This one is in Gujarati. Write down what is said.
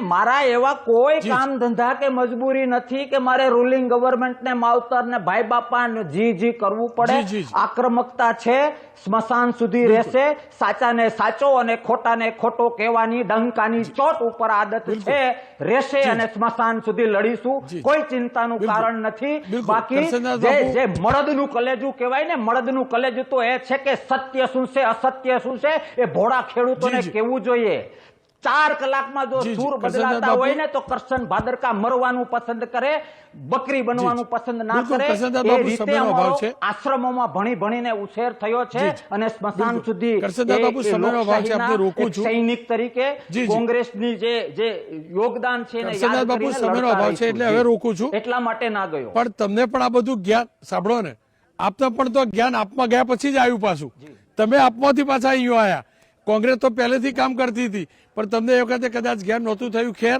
મારા એવા કોઈ કામ ધંધા કે મજબૂરી નથી કે મારે રૂલિંગ ગવર્નમેન્ટ ને માવતર ને ભાઈ બાપા જી કરવું પડે। આક્રમકતા છે, સ્મશાન સુધી રહેશે। સાચાને સાચો અને ખોટાને ખોટો કહેવાની ડંકાની ચોટ ઉપર આદત છે, રહેશે અને સ્મશાન સુધી લડીશું। કોઈ ચિંતાનું કારણ નથી। બાકી જે મળદનું કલેજું કહેવાય ને, મળદનું કલેજું તો એ છે કે સત્ય શું છે અસત્ય શું છે એ ભોળા ખેડૂતોને કહેવું જોઈએ। 4 કલાકમાં જો સૂર બદલાતા હોય ને તો કરશન ભાદરકા મરવાનું પસંદ કરે, બકરી બનવાનું પસંદ ના કરે। એ રીતે અમારો આશ્રમોમાં ભણી ભણીને ઉછેર થયો છે અને સ્મશાન સુધી સૈનિક તરીકે કોંગ્રેસની જે યોગદાન છે ને યાદ કરીને સમયનો અભાવ છે એટલે હવે રોકું છું, એટલા માટે ના ગયો। પણ તમને પણ આ બધું જ્ઞાન સાંભળો ને, આપને પણ તો જ્ઞાન આપમાં ગયા પછી જ આવ્યું પાછું। તમે આપમાંથી પાછા અહીંયા આવ્યા। કોંગ્રેસ તો પહેલેથી કામ કરતી હતી પણ તમને એ વખતે કદાચ જ્ઞાન નહોતું થયું। ખેર